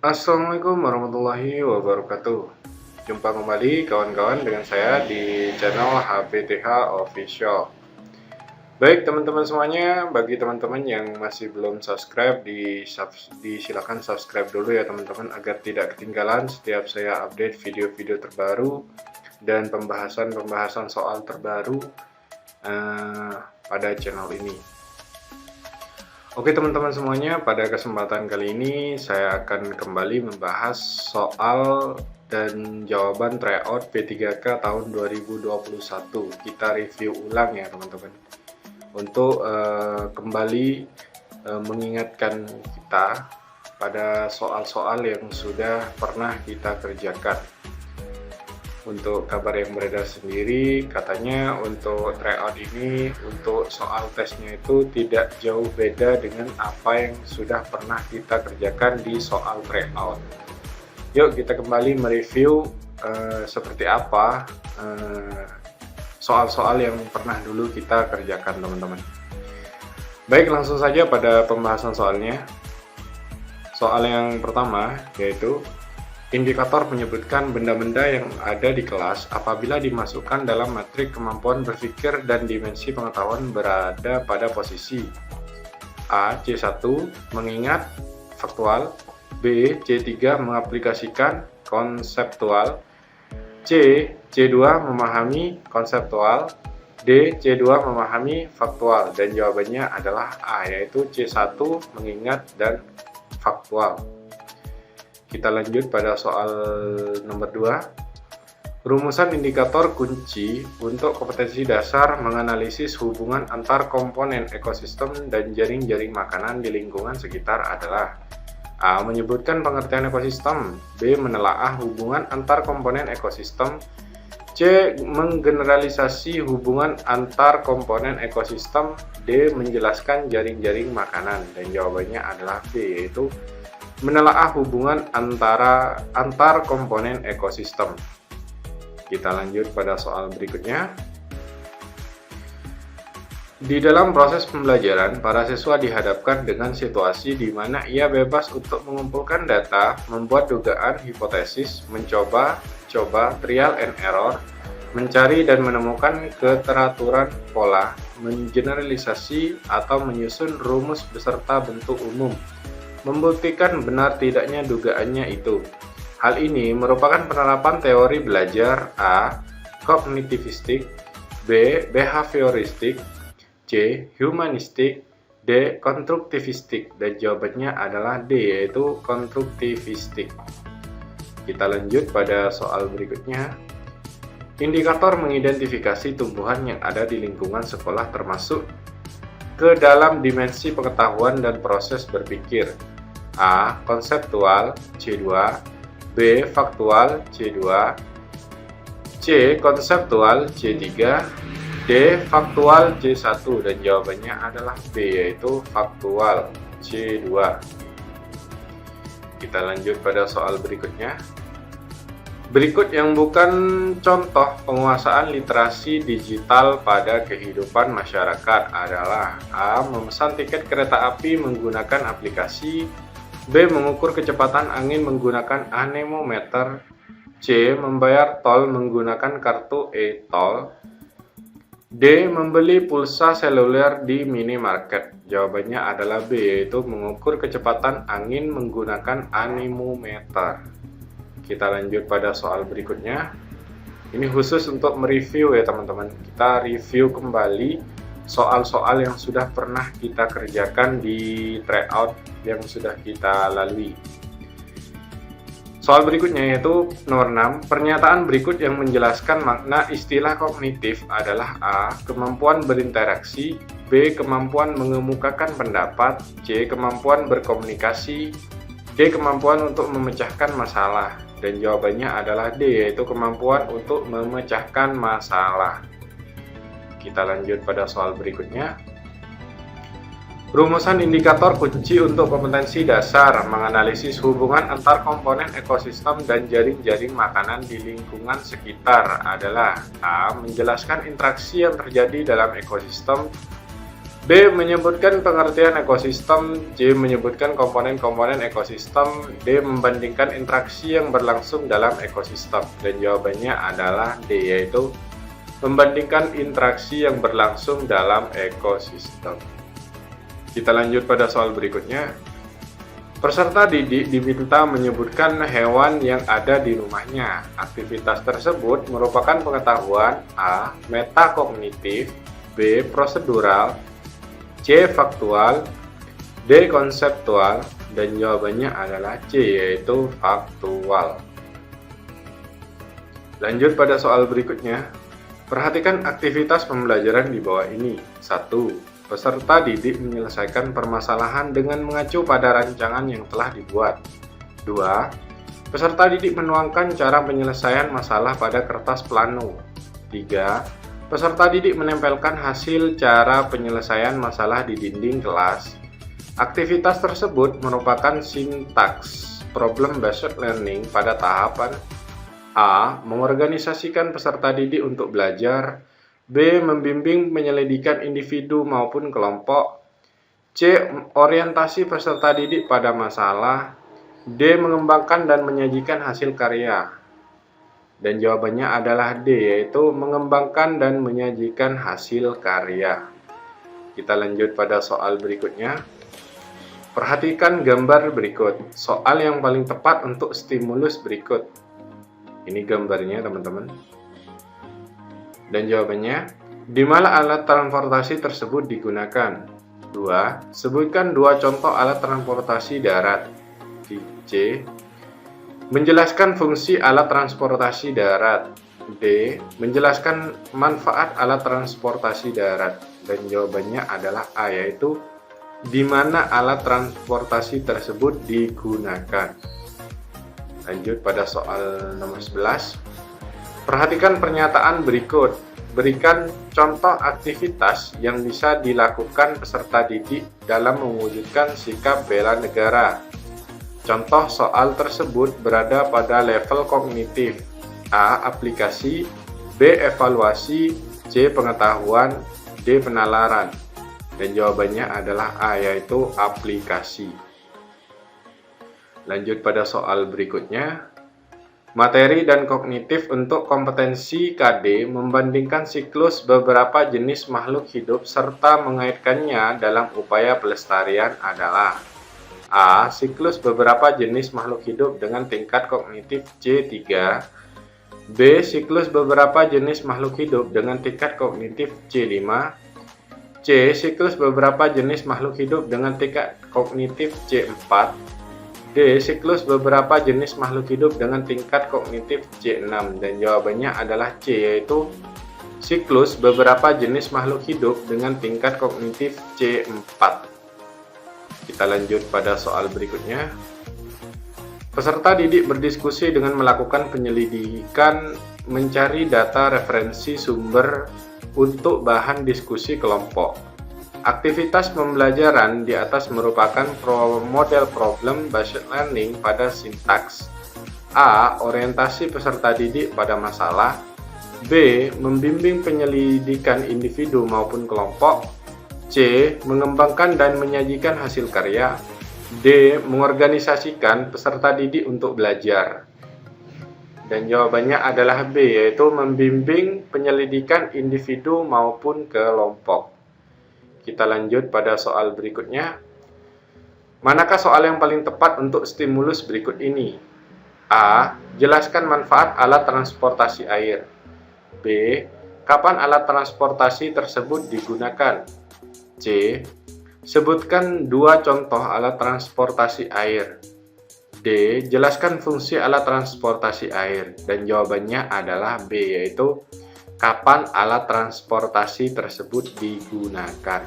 Assalamualaikum warahmatullahi wabarakatuh. Jumpa kembali kawan-kawan dengan saya di channel HPTH Official. Baik teman-teman semuanya, bagi teman-teman yang masih belum subscribe, silakan subscribe dulu ya teman-teman, agar tidak ketinggalan setiap saya update video-video terbaru dan pembahasan soal terbaru pada channel ini. Oke teman-teman semuanya, pada kesempatan kali ini saya akan kembali membahas soal dan jawaban tryout P3K tahun 2021. Kita review ulang ya teman-teman, untuk kembali mengingatkan kita pada soal-soal yang sudah pernah kita kerjakan. Untuk kabar yang beredar sendiri, katanya untuk tryout ini, untuk soal tesnya itu tidak jauh beda dengan apa yang sudah pernah kita kerjakan di soal tryout. Yuk kita kembali mereview seperti apa soal-soal yang pernah dulu kita kerjakan teman-teman. Baik, langsung saja pada pembahasan soalnya. Soal yang pertama yaitu indikator menyebutkan benda-benda yang ada di kelas apabila dimasukkan dalam matrik kemampuan berpikir dan dimensi pengetahuan berada pada posisi A. C1 mengingat faktual, B. C3 mengaplikasikan konseptual, C. C2 memahami konseptual, D. C2 memahami faktual. Dan jawabannya adalah A, yaitu C1 mengingat dan faktual. Kita lanjut pada soal nomor 2. Rumusan indikator kunci untuk kompetensi dasar menganalisis hubungan antar komponen ekosistem dan jaring-jaring makanan di lingkungan sekitar adalah A. Menyebutkan pengertian ekosistem, B. Menelaah hubungan antar komponen ekosistem, C. Menggeneralisasi hubungan antar komponen ekosistem, D. Menjelaskan jaring-jaring makanan. Dan jawabannya adalah B, yaitu menelaah hubungan antar komponen ekosistem. Kita lanjut pada soal berikutnya. Di dalam proses pembelajaran, para siswa dihadapkan dengan situasi di mana ia bebas untuk mengumpulkan data, membuat dugaan, hipotesis, mencoba, trial and error, mencari dan menemukan keteraturan pola, mengeneralisasi atau menyusun rumus beserta bentuk umum, membuktikan benar tidaknya dugaannya itu. Hal ini merupakan penerapan teori belajar A. Kognitivistik, B. Behavioristik, C. Humanistik, D. Konstruktivistik. Dan jawabannya adalah D, yaitu konstruktivistik. Kita lanjut pada soal berikutnya. Indikator mengidentifikasi tumbuhan yang ada di lingkungan sekolah termasuk ke dalam dimensi pengetahuan dan proses berpikir. A. Konseptual, C2, B. Faktual, C2, C. Konseptual, C3, D. Faktual, C1. Dan jawabannya adalah B, yaitu faktual, C2. Kita lanjut pada soal berikutnya. Berikut yang bukan contoh penguasaan literasi digital pada kehidupan masyarakat adalah A. Memesan tiket kereta api menggunakan aplikasi, B. Mengukur kecepatan angin menggunakan anemometer, C. Membayar tol menggunakan kartu e-tol, D. Membeli pulsa seluler di minimarket. Jawabannya adalah B, yaitu mengukur kecepatan angin menggunakan anemometer. Kita lanjut pada soal berikutnya. Ini khusus untuk mereview ya teman-teman. Kita review kembali soal-soal yang sudah pernah kita kerjakan di tryout yang sudah kita lalui. Soal berikutnya yaitu nomor 6. Pernyataan berikut yang menjelaskan makna istilah kognitif adalah A. Kemampuan berinteraksi, B. Kemampuan mengemukakan pendapat, C. Kemampuan berkomunikasi, D. Kemampuan untuk memecahkan masalah. Dan jawabannya adalah D, yaitu kemampuan untuk memecahkan masalah. Kita lanjut pada soal berikutnya. Rumusan indikator kunci untuk kompetensi dasar menganalisis hubungan antar komponen ekosistem dan jaring-jaring makanan di lingkungan sekitar adalah A. Menjelaskan interaksi yang terjadi dalam ekosistem, B. Menyebutkan pengertian ekosistem. C. Menyebutkan komponen-komponen ekosistem. D. Membandingkan interaksi yang berlangsung dalam ekosistem. Dan jawabannya adalah D, yaitu membandingkan interaksi yang berlangsung dalam ekosistem. Kita lanjut pada soal berikutnya. Peserta didik diminta menyebutkan hewan yang ada di rumahnya. Aktivitas tersebut merupakan pengetahuan A. Metakognitif, B. Prosedural, C. Faktual, D. Konseptual, dan jawabannya adalah C, yaitu faktual. Lanjut pada soal berikutnya. Perhatikan aktivitas pembelajaran di bawah ini. 1. Peserta didik menyelesaikan permasalahan dengan mengacu pada rancangan yang telah dibuat. 2. Peserta didik menuangkan cara penyelesaian masalah pada kertas plano. 3. Peserta didik menempelkan hasil cara penyelesaian masalah di dinding kelas. Aktivitas tersebut merupakan sintaks problem-based learning pada tahapan A. Mengorganisasikan peserta didik untuk belajar. B. Membimbing penyelidikan individu maupun kelompok. C. Orientasi peserta didik pada masalah. D. Mengembangkan dan menyajikan hasil karya. Dan jawabannya adalah D, yaitu mengembangkan dan menyajikan hasil karya. Kita lanjut pada soal berikutnya. Perhatikan gambar berikut. Soal yang paling tepat untuk stimulus berikut. Ini gambarnya, teman-teman. Dan jawabannya, di mana alat transportasi tersebut digunakan? 2. Sebutkan 2 contoh alat transportasi darat. C. Menjelaskan fungsi alat transportasi darat. D. Menjelaskan manfaat alat transportasi darat. Dan jawabannya adalah A, yaitu di mana alat transportasi tersebut digunakan. Lanjut pada soal nomor 11. Perhatikan pernyataan berikut. Berikan contoh aktivitas yang bisa dilakukan peserta didik dalam mewujudkan sikap bela negara. Contoh soal tersebut berada pada level kognitif. A. Aplikasi, B. Evaluasi, C. Pengetahuan, D. Penalaran. Dan jawabannya adalah A, yaitu aplikasi. Lanjut pada soal berikutnya. Materi dan kognitif untuk kompetensi KD membandingkan siklus beberapa jenis makhluk hidup serta mengaitkannya dalam upaya pelestarian adalah A. Siklus beberapa jenis makhluk hidup dengan tingkat kognitif C3. B. Siklus beberapa jenis makhluk hidup dengan tingkat kognitif C5. C. Siklus beberapa jenis makhluk hidup dengan tingkat kognitif C4. D. Siklus beberapa jenis makhluk hidup dengan tingkat kognitif C6. Dan jawabannya adalah C, yaitu siklus beberapa jenis makhluk hidup dengan tingkat kognitif C4. Kita lanjut pada soal berikutnya. Peserta didik berdiskusi dengan melakukan penyelidikan, mencari data referensi sumber untuk bahan diskusi kelompok. Aktivitas pembelajaran di atas merupakan model problem-based learning pada sintaks. A. Orientasi peserta didik pada masalah. B. Membimbing penyelidikan individu maupun kelompok. C. Mengembangkan dan menyajikan hasil karya. D. Mengorganisasikan peserta didik untuk belajar. Dan jawabannya adalah B, yaitu membimbing penyelidikan individu maupun kelompok. Kita lanjut pada soal berikutnya. Manakah soal yang paling tepat untuk stimulus berikut ini? A. Jelaskan manfaat alat transportasi air. B. Kapan alat transportasi tersebut digunakan? C. Sebutkan 2 contoh alat transportasi air. D. Jelaskan fungsi alat transportasi air. Dan jawabannya adalah B, yaitu kapan alat transportasi tersebut digunakan.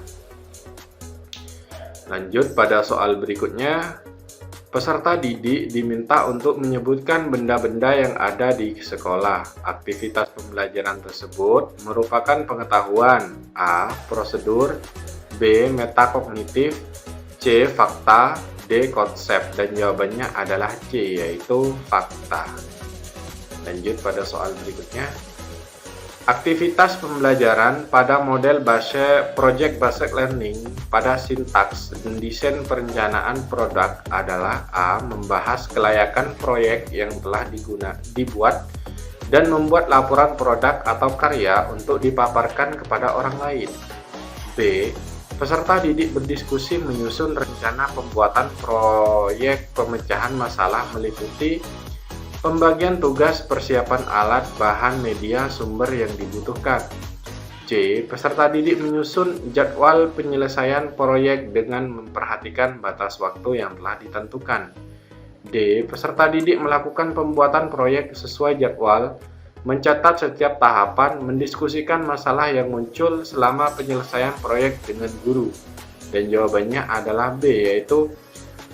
Lanjut pada soal berikutnya. Peserta didik diminta untuk menyebutkan benda-benda yang ada di sekolah. Aktivitas pembelajaran tersebut merupakan pengetahuan. A. Prosedur, B. Metakognitif, C. Fakta, D. Konsep. Dan jawabannya adalah C, yaitu fakta. Lanjut pada soal berikutnya. Aktivitas pembelajaran pada model project based learning pada sintaks desain perencanaan produk adalah A. Membahas kelayakan proyek yang telah dibuat dan membuat laporan produk atau karya untuk dipaparkan kepada orang lain. B. Peserta didik berdiskusi menyusun rencana pembuatan proyek pemecahan masalah meliputi pembagian tugas, persiapan alat, bahan, media, sumber yang dibutuhkan. C. Peserta didik menyusun jadwal penyelesaian proyek dengan memperhatikan batas waktu yang telah ditentukan. D. Peserta didik melakukan pembuatan proyek sesuai jadwal, mencatat setiap tahapan, mendiskusikan masalah yang muncul selama penyelesaian proyek dengan guru. Dan jawabannya adalah B, yaitu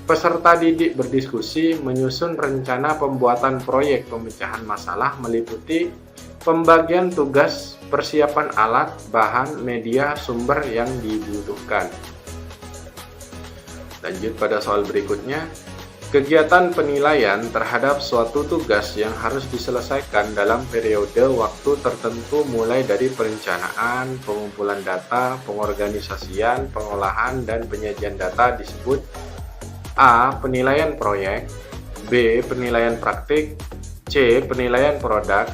peserta didik berdiskusi menyusun rencana pembuatan proyek pemecahan masalah meliputi pembagian tugas, persiapan alat, bahan, media, sumber yang dibutuhkan. Lanjut pada soal berikutnya. Kegiatan penilaian terhadap suatu tugas yang harus diselesaikan dalam periode waktu tertentu mulai dari perencanaan, pengumpulan data, pengorganisasian, pengolahan, dan penyajian data disebut A. Penilaian proyek, B. Penilaian praktik, C. Penilaian produk,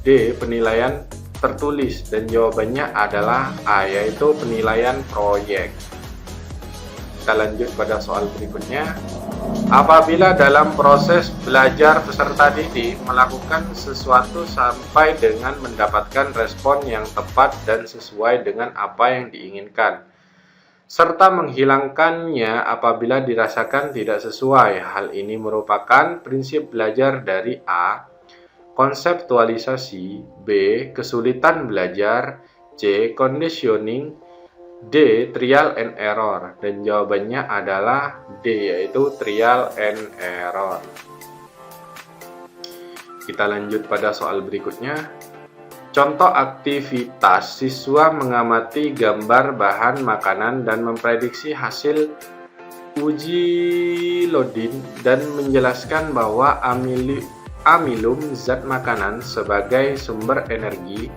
D. Penilaian tertulis. Dan jawabannya adalah A, yaitu penilaian proyek. Kita lanjut pada soal berikutnya. Apabila dalam proses belajar peserta didik melakukan sesuatu sampai dengan mendapatkan respon yang tepat dan sesuai dengan apa yang diinginkan, serta menghilangkannya apabila dirasakan tidak sesuai. Hal ini merupakan prinsip belajar dari A. Konseptualisasi, B. Kesulitan belajar, C. Conditioning, D. Trial and error. Dan jawabannya adalah D, yaitu trial and error. Kita lanjut pada soal berikutnya. Contoh aktivitas siswa mengamati gambar bahan makanan dan memprediksi hasil uji Lodin dan menjelaskan bahwa amilum zat makanan sebagai sumber energi,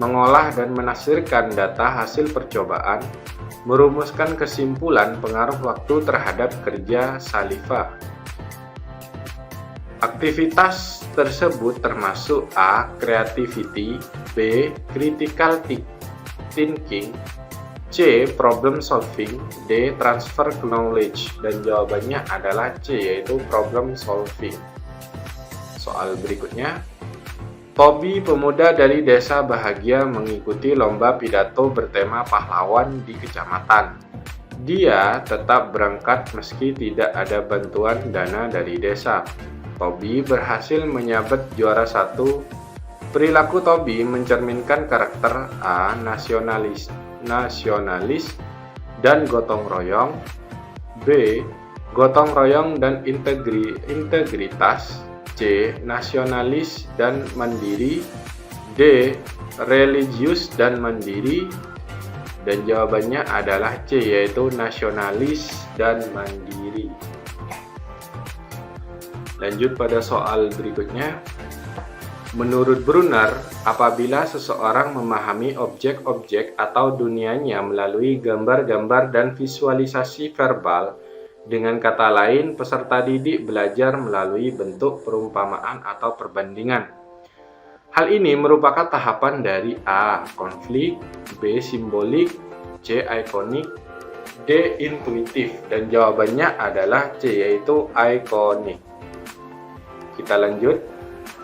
mengolah dan menafsirkan data hasil percobaan, merumuskan kesimpulan pengaruh waktu terhadap kerja saliva. Aktivitas tersebut termasuk A. Creativity, B. Critical thinking, C. Problem solving, D. Transfer knowledge. Dan jawabannya adalah C, yaitu problem solving. Soal berikutnya. Tobi, pemuda dari desa bahagia, mengikuti lomba pidato bertema pahlawan di kecamatan. Dia tetap berangkat meski tidak ada bantuan dana dari desa. Tobi berhasil menyabet juara 1. Perilaku Tobi mencerminkan karakter A. Nasionalis dan gotong royong, B. Gotong royong dan integritas, C. Nasionalis dan mandiri, D. Religius dan mandiri. Dan jawabannya adalah C, yaitu nasionalis dan mandiri. Lanjut pada soal berikutnya. Menurut Brunner, apabila seseorang memahami objek-objek atau dunianya melalui gambar-gambar dan visualisasi verbal, dengan kata lain, peserta didik belajar melalui bentuk perumpamaan atau perbandingan. Hal ini merupakan tahapan dari A. Konflik, B. Simbolik, C. Ikonik, D. Intuitif. Dan jawabannya adalah C, yaitu ikonik. Kita lanjut.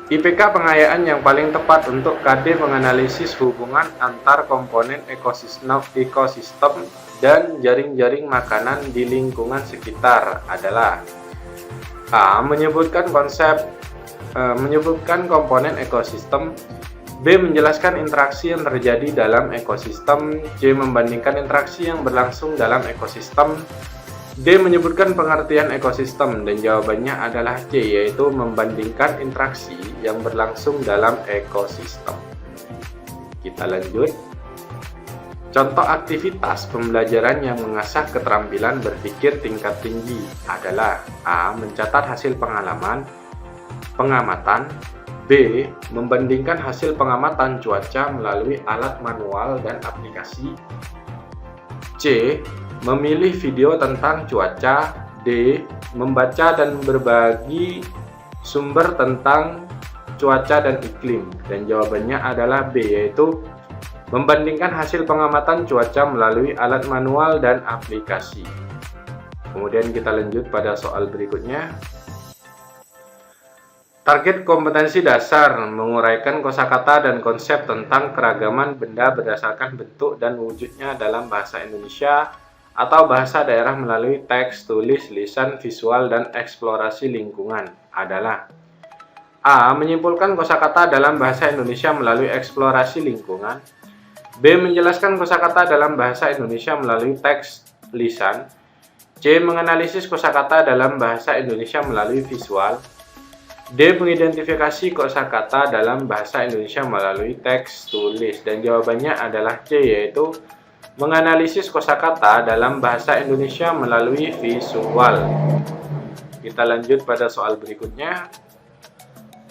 IPK pengayaan yang paling tepat untuk KD menganalisis hubungan antar komponen ekosistem dan jaring-jaring makanan di lingkungan sekitar adalah A. Menyebutkan komponen ekosistem, B. Menjelaskan interaksi yang terjadi dalam ekosistem, C. Membandingkan interaksi yang berlangsung dalam ekosistem, D. Menyebutkan pengertian ekosistem. Dan jawabannya adalah C, yaitu membandingkan interaksi yang berlangsung dalam ekosistem. Kita lanjut. Contoh aktivitas pembelajaran yang mengasah keterampilan berpikir tingkat tinggi adalah A. Mencatat hasil pengamatan, B. B. Membandingkan hasil pengamatan cuaca melalui alat manual dan aplikasi. C. Memilih video tentang cuaca. D. Membaca dan berbagi sumber tentang cuaca dan iklim. Dan jawabannya adalah B, yaitu membandingkan hasil pengamatan cuaca melalui alat manual dan aplikasi. Kemudian kita lanjut pada soal berikutnya. Target kompetensi dasar menguraikan kosakata dan konsep tentang keragaman benda berdasarkan bentuk dan wujudnya dalam bahasa Indonesia atau bahasa daerah melalui teks, tulis, lisan, visual, dan eksplorasi lingkungan adalah: A. Menyimpulkan kosakata dalam bahasa Indonesia melalui eksplorasi lingkungan. B. Menjelaskan kosakata dalam bahasa Indonesia melalui teks, lisan. C. Menganalisis kosakata dalam bahasa Indonesia melalui visual. D. Mengidentifikasi kosakata dalam bahasa Indonesia melalui teks, tulis. Dan jawabannya adalah C, yaitu menganalisis kosakata dalam bahasa Indonesia melalui visual. Kita lanjut pada soal berikutnya.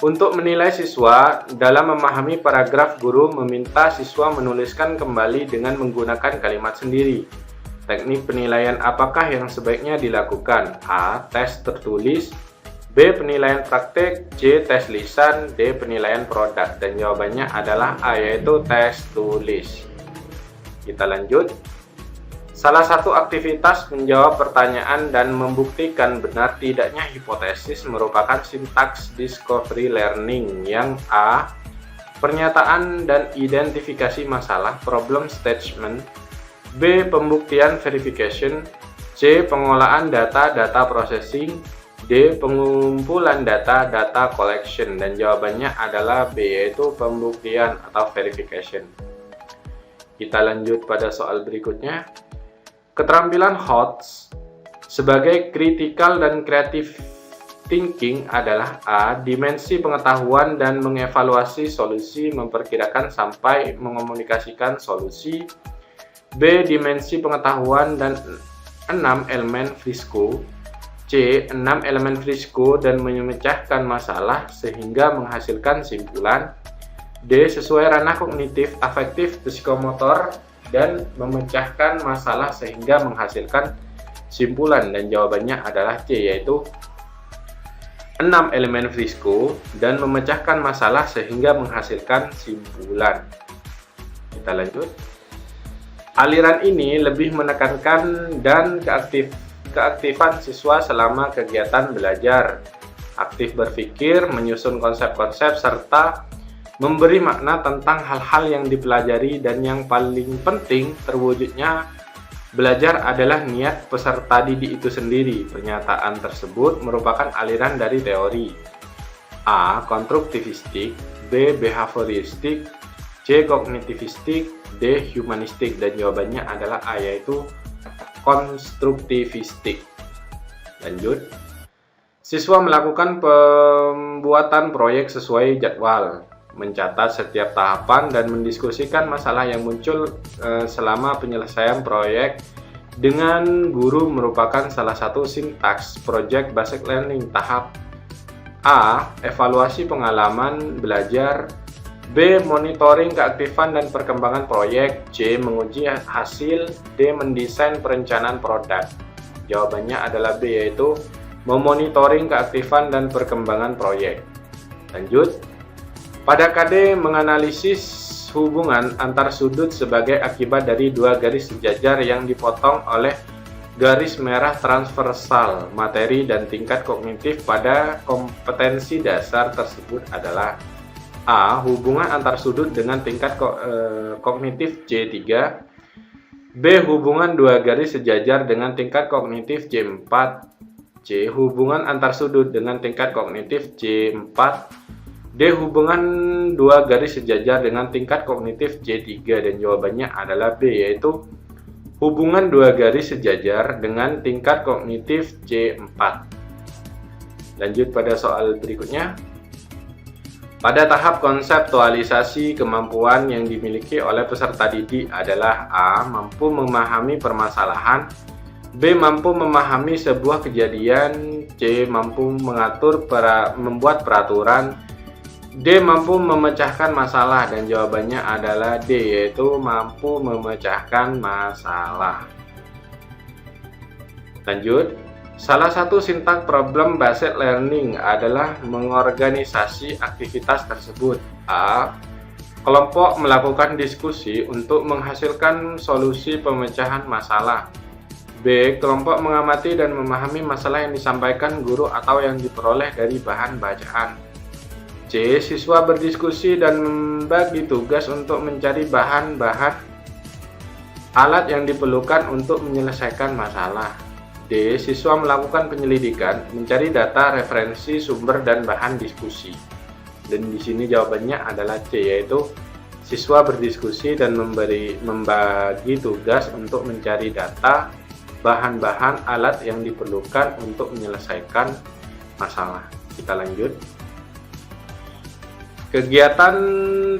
Untuk menilai siswa, dalam memahami paragraf, guru meminta siswa menuliskan kembali dengan menggunakan kalimat sendiri. Teknik penilaian apakah yang sebaiknya dilakukan? A. Tes tertulis. B. Penilaian praktek. C. Tes lisan. D. Penilaian produk. Dan jawabannya adalah A, yaitu tes tulis. Kita lanjut. Salah satu aktivitas menjawab pertanyaan dan membuktikan benar tidaknya hipotesis merupakan sintaks discovery learning yang A. Pernyataan dan identifikasi masalah problem statement. B. Pembuktian verification. C. Pengolahan data processing. D. Pengumpulan data collection. Dan jawabannya adalah B, yaitu pembuktian atau verification. Kita lanjut pada soal berikutnya. Keterampilan HOTS sebagai critical dan creative thinking adalah A. Dimensi pengetahuan dan mengevaluasi solusi, memperkirakan sampai mengomunikasikan solusi. B. Dimensi pengetahuan dan 6 elemen Frisco. C. 6 elemen Frisco dan memecahkan masalah sehingga menghasilkan simpulan. D. Sesuai ranah kognitif, afektif, psikomotor dan memecahkan masalah sehingga menghasilkan simpulan. Dan jawabannya adalah C, yaitu 6 elemen Frisco dan memecahkan masalah sehingga menghasilkan simpulan. Kita lanjut. Aliran ini lebih menekankan dan keaktifan siswa selama kegiatan belajar, aktif berpikir, menyusun konsep-konsep, serta memberi makna tentang hal-hal yang dipelajari. Dan yang paling penting, terwujudnya belajar adalah niat peserta didik itu sendiri. Pernyataan tersebut merupakan aliran dari teori A. Konstruktivistik. B. Behavioristik. C. Kognitivistik. D. Humanistik. Dan jawabannya adalah A, yaitu konstruktivistik. Lanjut. Siswa melakukan pembuatan proyek sesuai jadwal, mencatat setiap tahapan dan mendiskusikan masalah yang muncul selama penyelesaian proyek dengan guru merupakan salah satu sintaks project based learning. Tahap A. Evaluasi pengalaman belajar. B. Monitoring keaktifan dan perkembangan proyek. C. Menguji hasil. D. Mendesain perencanaan produk. Jawabannya adalah B, yaitu memonitoring keaktifan dan perkembangan proyek. Lanjut. Pada KD menganalisis hubungan antar sudut sebagai akibat dari dua garis sejajar yang dipotong oleh garis merah transversal. Materi dan tingkat kognitif pada kompetensi dasar tersebut adalah A. Hubungan antar sudut dengan tingkat kognitif C3. B. Hubungan dua garis sejajar dengan tingkat kognitif C4. C. Hubungan antar sudut dengan tingkat kognitif C4. D. Hubungan dua garis sejajar dengan tingkat kognitif C3. Dan jawabannya adalah B, yaitu hubungan dua garis sejajar dengan tingkat kognitif C4. Lanjut pada soal berikutnya. Pada tahap konseptualisasi, kemampuan yang dimiliki oleh peserta didik adalah A. Mampu memahami permasalahan. B. Mampu memahami sebuah kejadian. C. Mampu membuat peraturan. D. Mampu memecahkan masalah, dan jawabannya adalah D, yaitu mampu memecahkan masalah. Lanjut, salah satu sintak problem based learning adalah mengorganisasi aktivitas tersebut. A. Kelompok melakukan diskusi untuk menghasilkan solusi pemecahan masalah. B. Kelompok mengamati dan memahami masalah yang disampaikan guru atau yang diperoleh dari bahan bacaan. C. Siswa berdiskusi dan membagi tugas untuk mencari bahan-bahan alat yang diperlukan untuk menyelesaikan masalah. D. Siswa melakukan penyelidikan, mencari data, referensi, sumber, dan bahan diskusi. Dan di sini jawabannya adalah C, yaitu siswa berdiskusi dan membagi tugas untuk mencari data, bahan-bahan alat yang diperlukan untuk menyelesaikan masalah. Kita lanjut. Kegiatan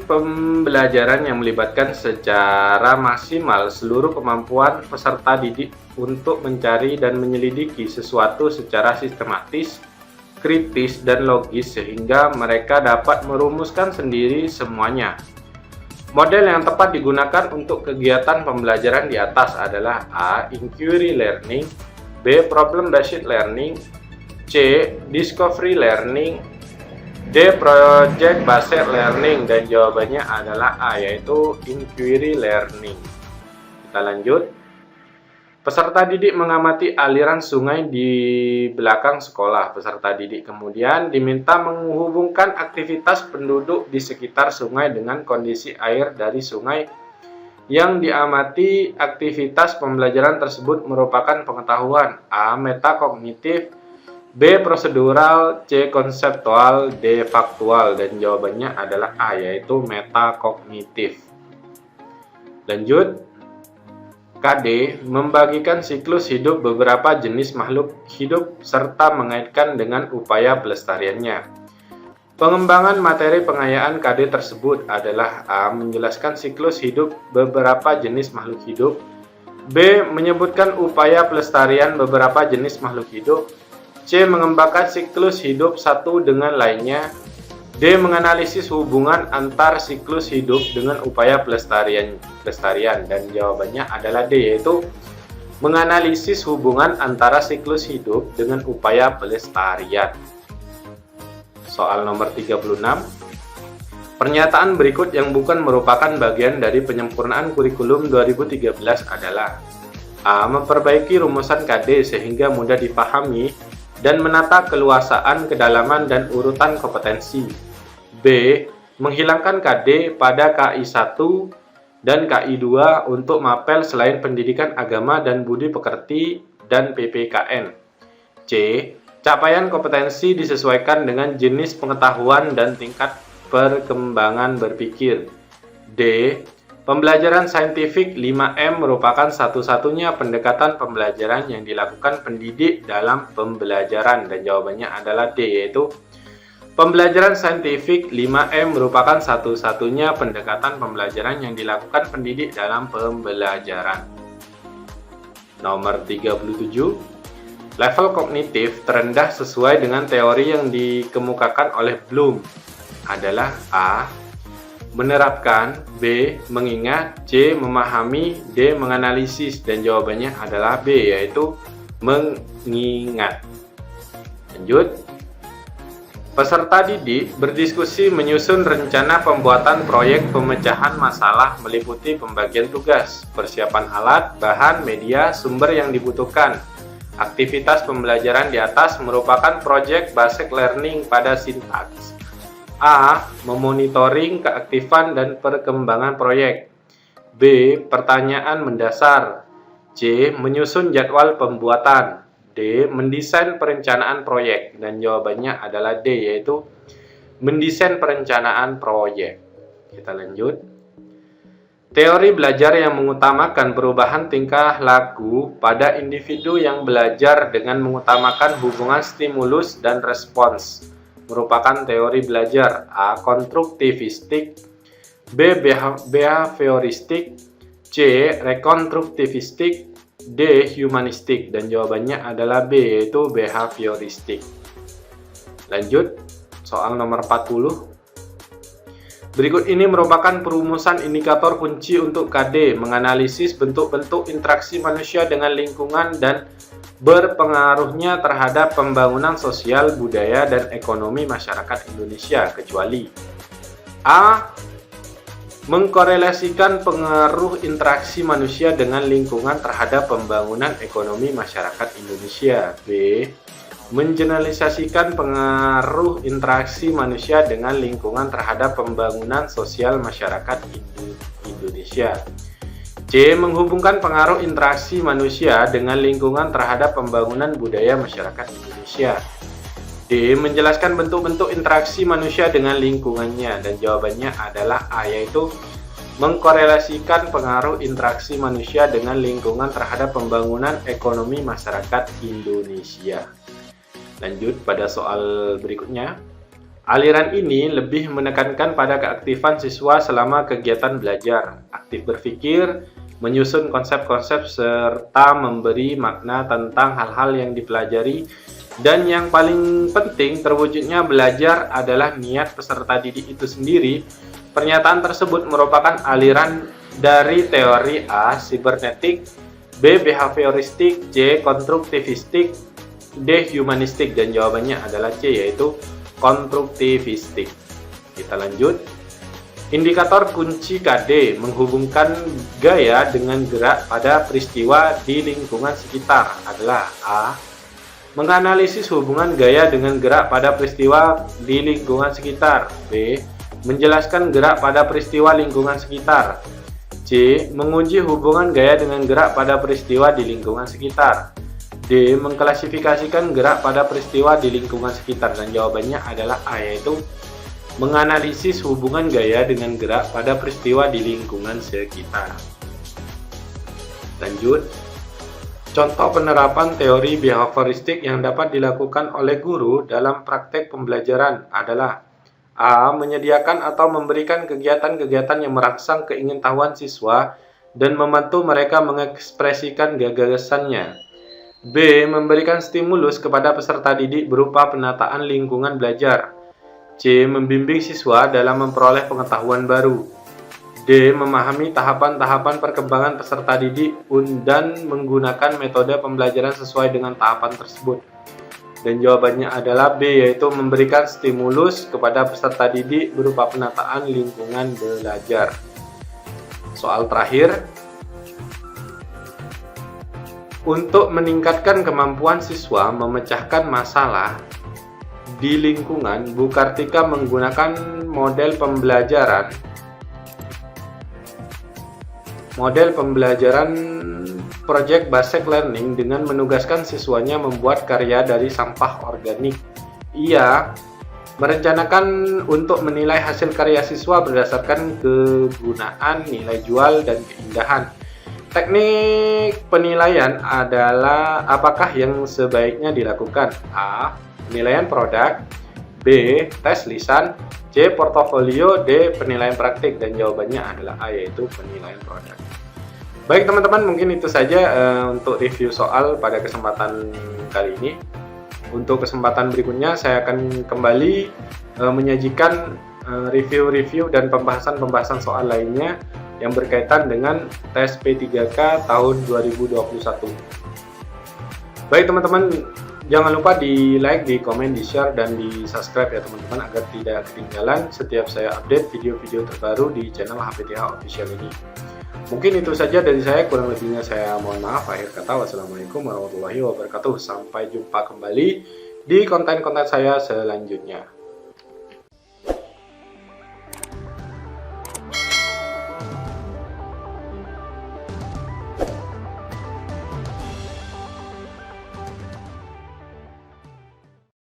pembelajaran yang melibatkan secara maksimal seluruh kemampuan peserta didik untuk mencari dan menyelidiki sesuatu secara sistematis, kritis, dan logis sehingga mereka dapat merumuskan sendiri semuanya. Model yang tepat digunakan untuk kegiatan pembelajaran di atas adalah A. Inquiry learning, B. Problem based learning, C. Discovery learning, D. Project based learning, dan jawabannya adalah A, yaitu inquiry learning. Kita lanjut. Peserta didik mengamati aliran sungai di belakang sekolah. Peserta didik kemudian diminta menghubungkan aktivitas penduduk di sekitar sungai dengan kondisi air dari sungai yang diamati. Aktivitas pembelajaran tersebut merupakan pengetahuan. A. Metakognitif, B. Prosedural, C. Konseptual, D. Faktual, dan jawabannya adalah A, yaitu metakognitif. Lanjut. KD membagikan siklus hidup beberapa jenis makhluk hidup serta mengaitkan dengan upaya pelestariannya. Pengembangan materi pengayaan KD tersebut adalah A. Menjelaskan siklus hidup beberapa jenis makhluk hidup, B. Menyebutkan upaya pelestarian beberapa jenis makhluk hidup, C. Mengembangkan siklus hidup satu dengan lainnya, D. Menganalisis hubungan antar siklus hidup dengan upaya pelestarian, dan jawabannya adalah D, yaitu menganalisis hubungan antara siklus hidup dengan upaya pelestarian. Soal nomor 36. Pernyataan berikut yang bukan merupakan bagian dari penyempurnaan kurikulum 2013 adalah A. Memperbaiki rumusan KD sehingga mudah dipahami dan menata keluasaan, kedalaman, dan urutan kompetensi. B. Menghilangkan KD pada KI 1 dan KI 2 untuk mapel selain pendidikan agama dan budi pekerti dan PPKN. C. Capaian kompetensi disesuaikan dengan jenis pengetahuan dan tingkat perkembangan berpikir. D. Pembelajaran saintifik 5M merupakan satu-satunya pendekatan pembelajaran yang dilakukan pendidik dalam pembelajaran, dan jawabannya adalah D, yaitu pembelajaran saintifik 5M merupakan satu-satunya pendekatan pembelajaran yang dilakukan pendidik dalam pembelajaran. Nomor 37. Level kognitif terendah sesuai dengan teori yang dikemukakan oleh Bloom adalah A. Menerapkan, B. Mengingat, C. Memahami, D. Menganalisis, dan jawabannya adalah B, yaitu mengingat. Lanjut. Peserta didik berdiskusi menyusun rencana pembuatan proyek pemecahan masalah meliputi pembagian tugas, persiapan alat, bahan, media, sumber yang dibutuhkan. Aktivitas pembelajaran di atas merupakan project based learning pada sintaks. A. Memonitoring keaktifan dan perkembangan proyek. B. Pertanyaan mendasar. C. Menyusun jadwal pembuatan. D. Mendesain perencanaan proyek, dan jawabannya adalah D, yaitu mendesain perencanaan proyek. Kita lanjut. Teori belajar yang mengutamakan perubahan tingkah laku pada individu yang belajar dengan mengutamakan hubungan stimulus dan respons merupakan teori belajar. A. Konstruktivistik, B. Behavioristik, C. Rekonstruktivistik, D. Humanistik, dan jawabannya adalah B, yaitu behavioristik. Lanjut, soal nomor 40. Berikut ini merupakan perumusan indikator kunci untuk KD, menganalisis bentuk-bentuk interaksi manusia dengan lingkungan dan berpengaruhnya terhadap pembangunan sosial, budaya, dan ekonomi masyarakat Indonesia, kecuali A. Mengkorelasikan pengaruh interaksi manusia dengan lingkungan terhadap pembangunan ekonomi masyarakat Indonesia. B. Mengeneralisasikan pengaruh interaksi manusia dengan lingkungan terhadap pembangunan sosial masyarakat Indonesia. C. Menghubungkan pengaruh interaksi manusia dengan lingkungan terhadap pembangunan budaya masyarakat Indonesia. D. Menjelaskan bentuk-bentuk interaksi manusia dengan lingkungannya, dan jawabannya adalah A, yaitu mengkorelasikan pengaruh interaksi manusia dengan lingkungan terhadap pembangunan ekonomi masyarakat Indonesia. Lanjut pada soal berikutnya. Aliran ini lebih menekankan pada keaktifan siswa selama kegiatan belajar, aktif berpikir, menyusun konsep-konsep, serta memberi makna tentang hal-hal yang dipelajari. Dan yang paling penting, terwujudnya belajar adalah niat peserta didik itu sendiri. Pernyataan tersebut merupakan aliran dari teori A. Sibernetik, B. Behavioristik, C. Konstruktivistik, D. Humanistik, dan jawabannya adalah C, yaitu konstruktivistik. Kita lanjut. Indikator kunci KD menghubungkan gaya dengan gerak pada peristiwa di lingkungan sekitar adalah A. Menganalisis hubungan gaya dengan gerak pada peristiwa di lingkungan sekitar. B. Menjelaskan gerak pada peristiwa lingkungan sekitar. C. Menguji hubungan gaya dengan gerak pada peristiwa di lingkungan sekitar. D. Mengklasifikasikan gerak pada peristiwa di lingkungan sekitar, dan jawabannya adalah A, yaitu menganalisis hubungan gaya dengan gerak pada peristiwa di lingkungan sekitar. Lanjut. Contoh penerapan teori behavioristik yang dapat dilakukan oleh guru dalam praktek pembelajaran adalah A. Menyediakan atau memberikan kegiatan-kegiatan yang merangsang keingintahuan siswa dan membantu mereka mengekspresikan gagasannya. B. Memberikan stimulus kepada peserta didik berupa penataan lingkungan belajar. C. Membimbing siswa dalam memperoleh pengetahuan baru. D. Memahami tahapan-tahapan perkembangan peserta didik dan menggunakan metode pembelajaran sesuai dengan tahapan tersebut. Dan jawabannya adalah B, yaitu memberikan stimulus kepada peserta didik berupa penataan lingkungan belajar. Soal terakhir. Untuk meningkatkan kemampuan siswa memecahkan masalah di lingkungan, Bu Kartika menggunakan model pembelajaran Project Based Learning dengan menugaskan siswanya membuat karya dari sampah organik. Ia merencanakan untuk menilai hasil karya siswa berdasarkan kegunaan, nilai jual, dan keindahan. Teknik penilaian adalah apakah yang sebaiknya dilakukan? A. Penilaian produk. B. Tes lisan. C. Portofolio. D. Penilaian praktik, dan jawabannya adalah A, yaitu penilaian produk. Baik teman-teman, mungkin itu saja untuk review soal pada kesempatan kali ini. Untuk kesempatan berikutnya saya akan kembali menyajikan review-review dan pembahasan-pembahasan soal lainnya yang berkaitan dengan tes P3K tahun 2021. Baik teman-teman, jangan lupa di like, di komen, di share, dan di subscribe ya teman-teman, agar tidak ketinggalan setiap saya update video-video terbaru di channel HPTH Official ini. Mungkin itu saja dari saya, kurang lebihnya saya mohon maaf. Akhir kata, wassalamualaikum warahmatullahi wabarakatuh. Sampai jumpa kembali di konten-konten saya selanjutnya.